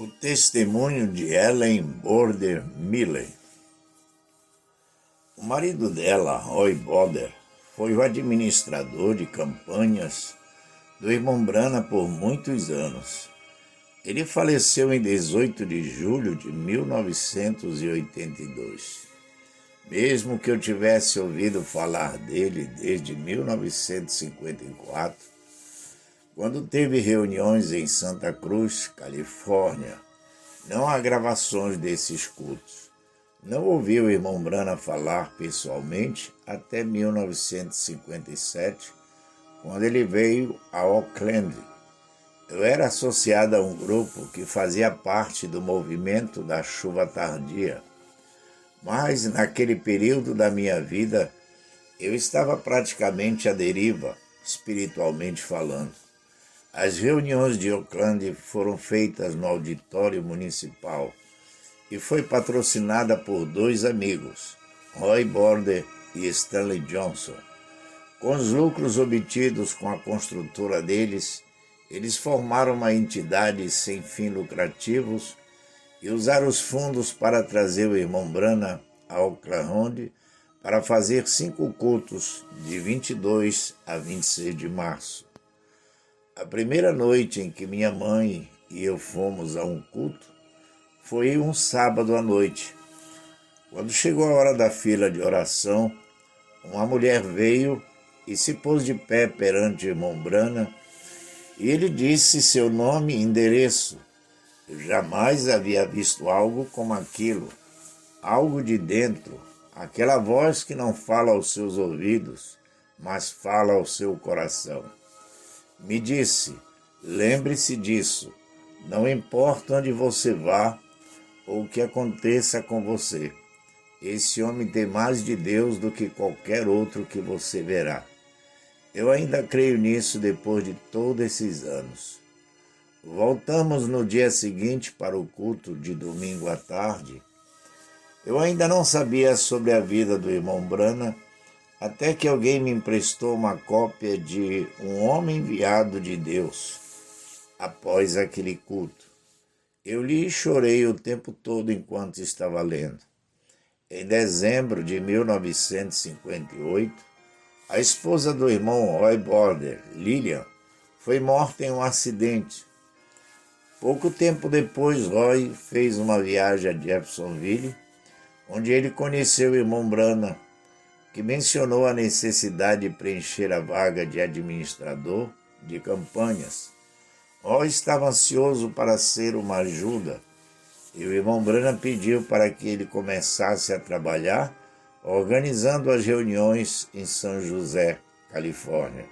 O testemunho de Ellen Border Milley. O marido dela, Roy Border, foi o administrador de campanhas do irmão Branham por muitos anos. Ele faleceu em 18 de julho de 1982. Mesmo que eu tivesse ouvido falar dele desde 1954, quando teve reuniões em Santa Cruz, Califórnia, não há gravações desses cultos. Não ouvi o irmão Branham falar pessoalmente até 1957, quando ele veio a Oakland. Eu era associado a um grupo que fazia parte do movimento da chuva tardia, mas naquele período da minha vida eu estava praticamente à deriva, espiritualmente falando. As reuniões de Oakland foram feitas no auditório municipal e foi patrocinada por dois amigos, Roy Border e Stanley Johnson. Com os lucros obtidos com a construtora deles, eles formaram uma entidade sem fins lucrativos e usaram os fundos para trazer o irmão Branham a Oakland para fazer 5 cultos de 22 a 26 de março. A primeira noite em que minha mãe e eu fomos a um culto foi um sábado à noite. Quando chegou a hora da fila de oração, uma mulher veio e se pôs de pé perante o irmão Branham e ele disse seu nome e endereço. Eu jamais havia visto algo como aquilo, algo de dentro, aquela voz que não fala aos seus ouvidos, mas fala ao seu coração. Me disse, lembre-se disso, não importa onde você vá ou o que aconteça com você. Esse homem tem mais de Deus do que qualquer outro que você verá. Eu ainda creio nisso depois de todos esses anos. Voltamos no dia seguinte para o culto de domingo à tarde. Eu ainda não sabia sobre a vida do irmão Branham, até que alguém me emprestou uma cópia de Um Homem Enviado de Deus, após aquele culto. Eu li e chorei o tempo todo enquanto estava lendo. Em dezembro de 1958, a esposa do irmão Roy Border, Lillian, foi morta em um acidente. Pouco tempo depois, Roy fez uma viagem a Jeffersonville, onde ele conheceu o irmão Branham, que mencionou a necessidade de preencher a vaga de administrador de campanhas. Roy estava ansioso para ser uma ajuda, e o irmão Branham pediu para que ele começasse a trabalhar, organizando as reuniões em São José, Califórnia.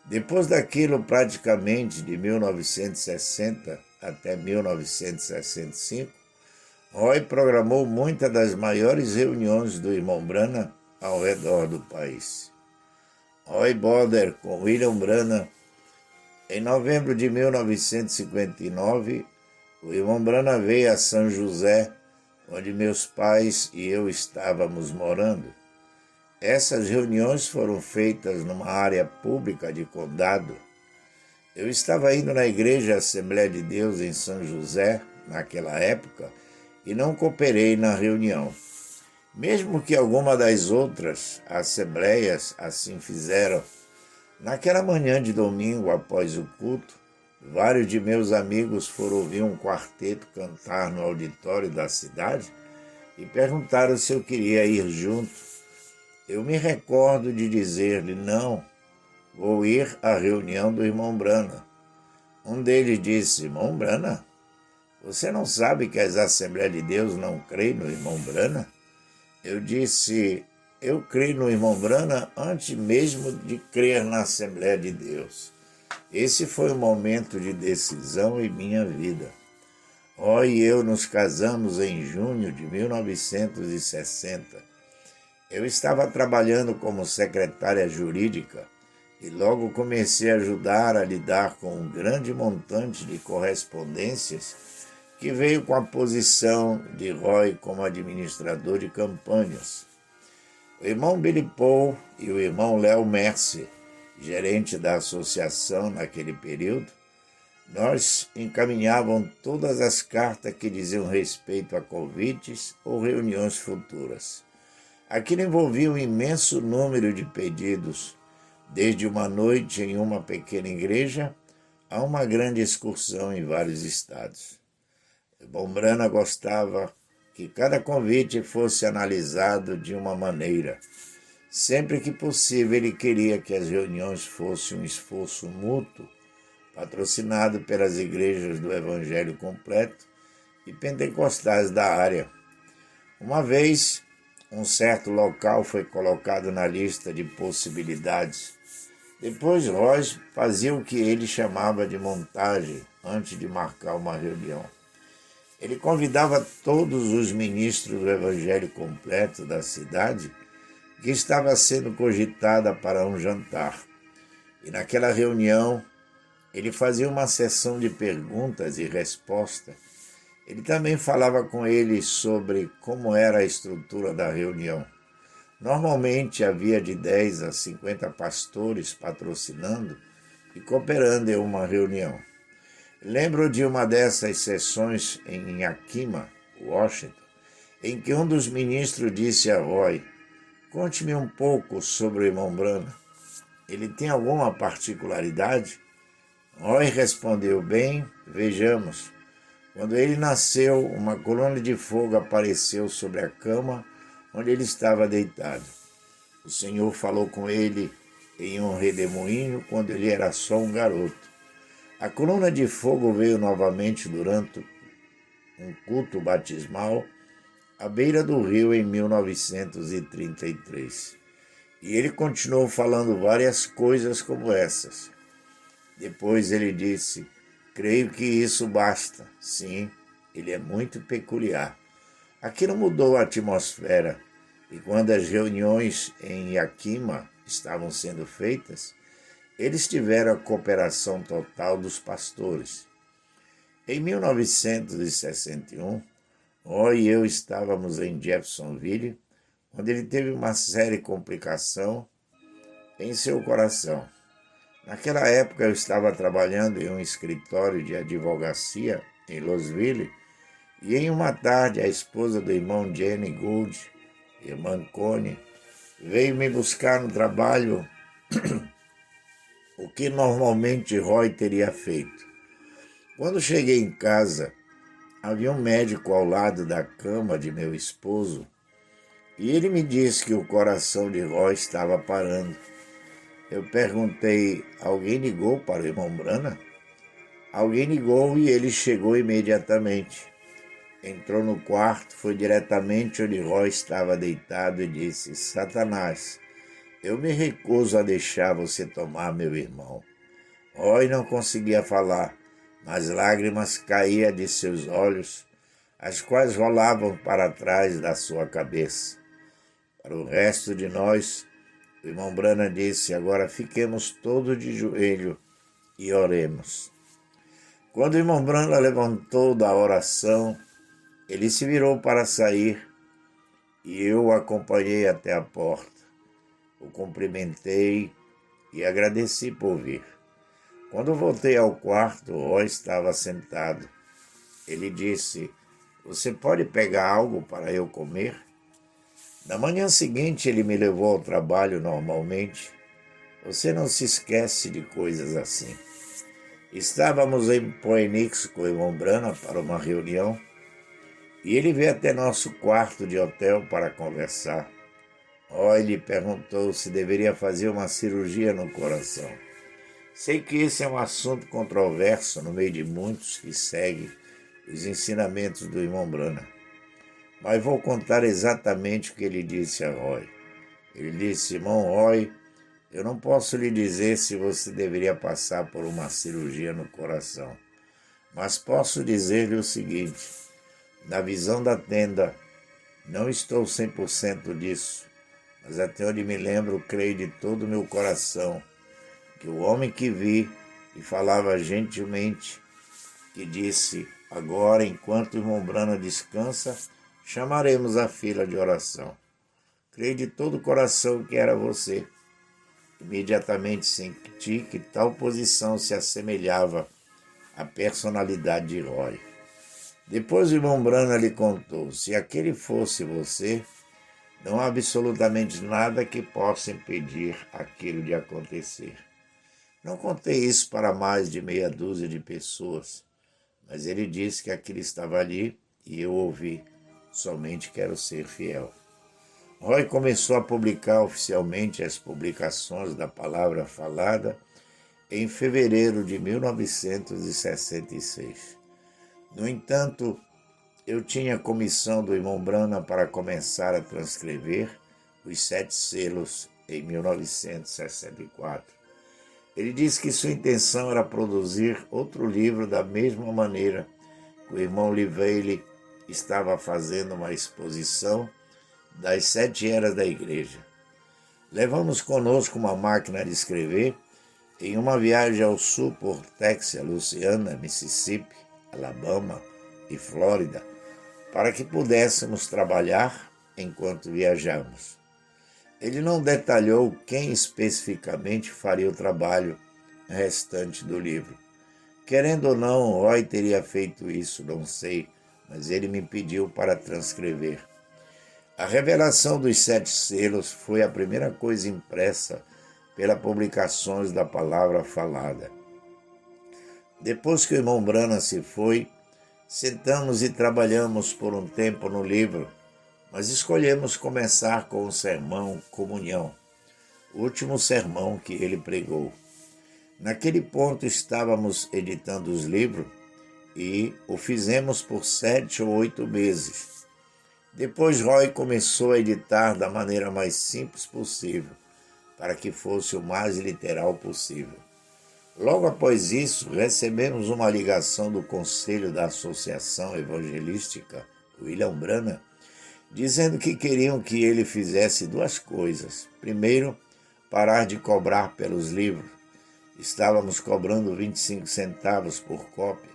Depois daquilo, praticamente de 1960 até 1965, Roy programou muitas das maiores reuniões do irmão Branham ao redor do país. Roy Border com William Branham. Em novembro de 1959, o irmão Branham veio a São José, onde meus pais e eu estávamos morando. Essas reuniões foram feitas numa área pública de condado. Eu estava indo na igreja Assembleia de Deus em São José, naquela época, e não cooperei na reunião. Mesmo que alguma das outras assembleias assim fizeram, naquela manhã de domingo após o culto, vários de meus amigos foram ouvir um quarteto cantar no auditório da cidade e perguntaram se eu queria ir junto. Eu me recordo de dizer-lhe, não, vou ir à reunião do irmão Branham. Um deles disse, irmão Branham, você não sabe que as Assembleias de Deus não creem no irmão Branham? Eu disse, eu creio no irmão Branham antes mesmo de crer na Assembleia de Deus. Esse foi um momento de decisão em minha vida. Roy e eu nos casamos em junho de 1960. Eu estava trabalhando como secretária jurídica e logo comecei a ajudar a lidar com um grande montante de correspondências que veio com a posição de Roy como administrador de campanhas. O irmão Billy Paul e o irmão Léo Mercer, gerente da associação naquele período, nós encaminhávamos todas as cartas que diziam respeito a convites ou reuniões futuras. Aquilo envolvia um imenso número de pedidos, desde uma noite em uma pequena igreja a uma grande excursão em vários estados. Bombrana gostava que cada convite fosse analisado de uma maneira. Sempre que possível, ele queria que as reuniões fossem um esforço mútuo, patrocinado pelas igrejas do Evangelho Completo e pentecostais da área. Uma vez, um certo local foi colocado na lista de possibilidades. Depois, Royce fazia o que ele chamava de montagem antes de marcar uma reunião. Ele convidava todos os ministros do Evangelho Completo da cidade que estava sendo cogitada para um jantar. E naquela reunião, ele fazia uma sessão de perguntas e respostas. Ele também falava com eles sobre como era a estrutura da reunião. Normalmente havia de 10 a 50 pastores patrocinando e cooperando em uma reunião. Lembro de uma dessas sessões em Yakima, Washington, em que um dos ministros disse a Roy: "Conte-me um pouco sobre o irmão Branham. Ele tem alguma particularidade?" Roy respondeu: "Bem, vejamos. Quando ele nasceu, uma coluna de fogo apareceu sobre a cama onde ele estava deitado. O Senhor falou com ele em um redemoinho quando ele era só um garoto. A coluna de fogo veio novamente durante um culto batismal à beira do rio em 1933. E ele continuou falando várias coisas como essas. Depois ele disse: "Creio que isso basta. Sim, ele é muito peculiar." Aquilo mudou a atmosfera, e quando as reuniões em Yakima estavam sendo feitas, eles tiveram a cooperação total dos pastores. Em 1961, Roy e eu estávamos em Jeffersonville, onde ele teve uma séria complicação em seu coração. Naquela época eu estava trabalhando em um escritório de advocacia em Louisville, e em uma tarde a esposa do irmão Jenny Gould, irmã Connie, veio me buscar no trabalho, o que normalmente Roy teria feito. Quando cheguei em casa, havia um médico ao lado da cama de meu esposo, e ele me disse que o coração de Roy estava parando. Eu perguntei: "Alguém ligou para o irmão Branham?" Alguém ligou e ele chegou imediatamente. Entrou no quarto, foi diretamente onde Roy estava deitado e disse: "Satanás, eu me recuso a deixar você tomar meu irmão." Roy não conseguia falar, mas lágrimas caíam de seus olhos, as quais rolavam para trás da sua cabeça. Para o resto de nós, o irmão Branham disse: "Agora fiquemos todos de joelho e oremos." Quando o irmão Branham levantou da oração, ele se virou para sair e eu o acompanhei até a porta. O cumprimentei e agradeci por vir. Quando voltei ao quarto, Roy estava sentado. Ele disse: "Você pode pegar algo para eu comer?" Na manhã seguinte, ele me levou ao trabalho normalmente. Você não se esquece de coisas assim. Estávamos em Phoenix com o irmão Branham para uma reunião e ele veio até nosso quarto de hotel para conversar. Roy lhe perguntou se deveria fazer uma cirurgia no coração. Sei que esse é um assunto controverso no meio de muitos que seguem os ensinamentos do irmão Branham, mas vou contar exatamente o que ele disse a Roy. Ele disse: "Irmão Roy, eu não posso lhe dizer se você deveria passar por uma cirurgia no coração, mas posso dizer-lhe o seguinte: na visão da tenda, não estou 100% disso, mas até onde me lembro, creio de todo o meu coração que o homem que vi e falava gentilmente, que disse: agora, enquanto o irmão Branham descansa, chamaremos a fila de oração. Creio de todo o coração que era você." Imediatamente senti que tal posição se assemelhava a personalidade de Roy. Depois o irmão Branham lhe contou: se aquele fosse você, não há absolutamente nada que possa impedir aquilo de acontecer. Não contei isso para mais de meia dúzia de pessoas, mas ele disse que aquilo estava ali e eu ouvi. Somente quero ser fiel. Roy começou a publicar oficialmente as publicações da palavra falada em fevereiro de 1966. No entanto, eu tinha comissão do irmão Branham para começar a transcrever os 7 selos em 1964. Ele disse que sua intenção era produzir outro livro da mesma maneira que o irmão Livesey estava fazendo uma exposição das 7 eras da igreja. Levamos conosco uma máquina de escrever em uma viagem ao sul por Texas, Louisiana, Mississippi, Alabama e Flórida, para que pudéssemos trabalhar enquanto viajamos. Ele não detalhou quem especificamente faria o trabalho restante do livro. Querendo ou não, Roy teria feito isso, não sei, mas ele me pediu para transcrever. A revelação dos 7 selos foi a primeira coisa impressa pelas publicações da palavra falada. Depois que o irmão Branham se foi, sentamos e trabalhamos por um tempo no livro, mas escolhemos começar com o sermão Comunhão, o último sermão que ele pregou. Naquele ponto estávamos editando os livros e o fizemos por 7 ou 8 meses. Depois Roy começou a editar da maneira mais simples possível, para que fosse o mais literal possível. Logo após isso, recebemos uma ligação do Conselho da Associação Evangelística, William Branham, dizendo que queriam que ele fizesse 2 coisas. Primeiro, parar de cobrar pelos livros. Estávamos cobrando 25 centavos por cópia.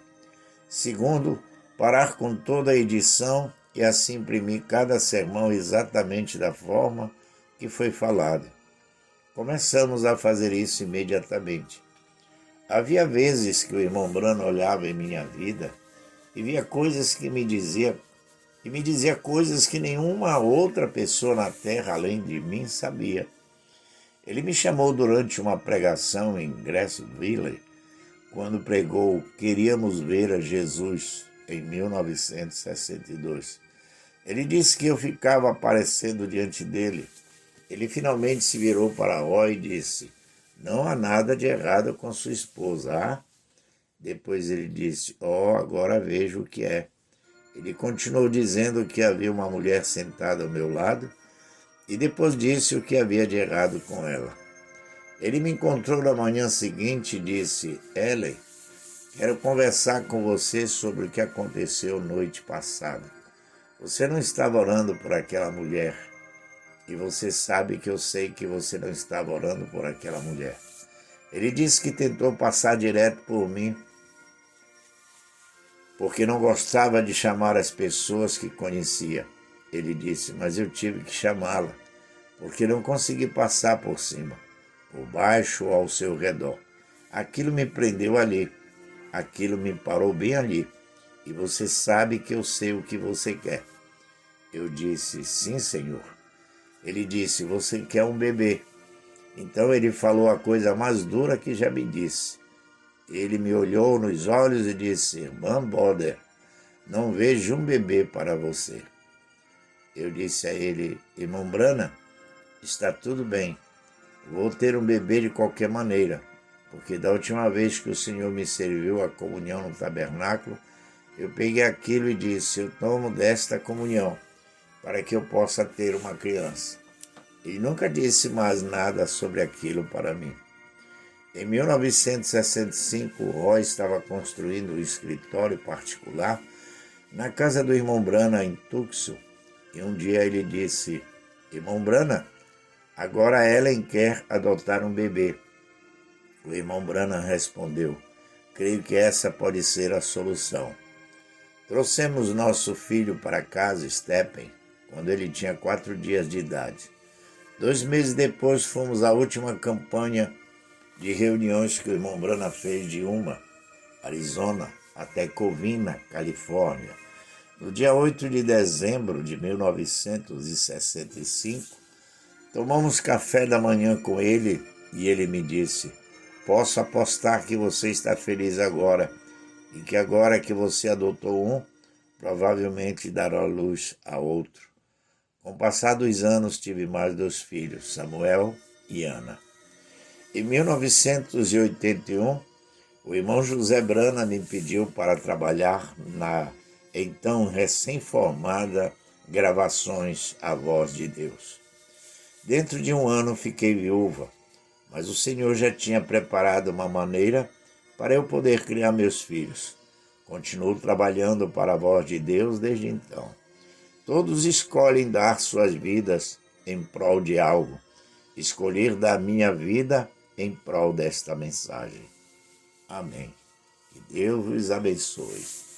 Segundo, parar com toda a edição e assim imprimir cada sermão exatamente da forma que foi falado. Começamos a fazer isso imediatamente. Havia vezes que o irmão Branham olhava em minha vida e via coisas que me dizia coisas que nenhuma outra pessoa na terra além de mim sabia. Ele me chamou durante uma pregação em Grassville, quando pregou Queríamos Ver a Jesus, em 1962. Ele disse que eu ficava aparecendo diante dele. Ele finalmente se virou para Roy e disse: não há nada de errado com sua esposa, ah? Depois ele disse: agora vejo o que é. Ele continuou dizendo que havia uma mulher sentada ao meu lado e depois disse o que havia de errado com ela. Ele me encontrou na manhã seguinte e disse: Ellen, quero conversar com você sobre o que aconteceu noite passada. Você não estava orando por aquela mulher. E você sabe que eu sei que você não estava orando por aquela mulher. Ele disse que tentou passar direto por mim, porque não gostava de chamar as pessoas que conhecia. Ele disse: mas eu tive que chamá-la, porque não consegui passar por cima, por baixo ou ao seu redor. Aquilo me prendeu ali, aquilo me parou bem ali, e você sabe que eu sei o que você quer. Eu disse: sim, Senhor. Ele disse: você quer um bebê. Então ele falou a coisa mais dura que já me disse. Ele me olhou nos olhos e disse: irmã Boder, não vejo um bebê para você. Eu disse a ele: irmão Branham, está tudo bem. Vou ter um bebê de qualquer maneira, porque da última vez que o Senhor me serviu a comunhão no tabernáculo, eu peguei aquilo e disse: eu tomo desta comunhão, para que eu possa ter uma criança. Ele nunca disse mais nada sobre aquilo para mim. Em 1965, Roy estava construindo um escritório particular na casa do irmão Branham em Tucson, e um dia ele disse: irmão Branham, agora Ellen quer adotar um bebê. O irmão Branham respondeu: creio que essa pode ser a solução. Trouxemos nosso filho para casa, Stephen, quando ele tinha 4 dias de idade. 2 meses depois, fomos à última campanha de reuniões que o irmão Branham fez de uma Arizona, até Covina, Califórnia. No dia 8 de dezembro de 1965, tomamos café da manhã com ele e ele me disse: posso apostar que você está feliz agora e que agora que você adotou um, provavelmente dará luz a outro. Com o passar dos anos, tive mais 2 filhos, Samuel e Ana. Em 1981, o irmão José Brana me pediu para trabalhar na então recém-formada Gravações A Voz de Deus. Dentro de 1 ano fiquei viúva, mas o Senhor já tinha preparado uma maneira para eu poder criar meus filhos. Continuo trabalhando para a Voz de Deus desde então. Todos escolhem dar suas vidas em prol de algo. Escolher dar minha vida em prol desta mensagem. Amém. Que Deus vos abençoe.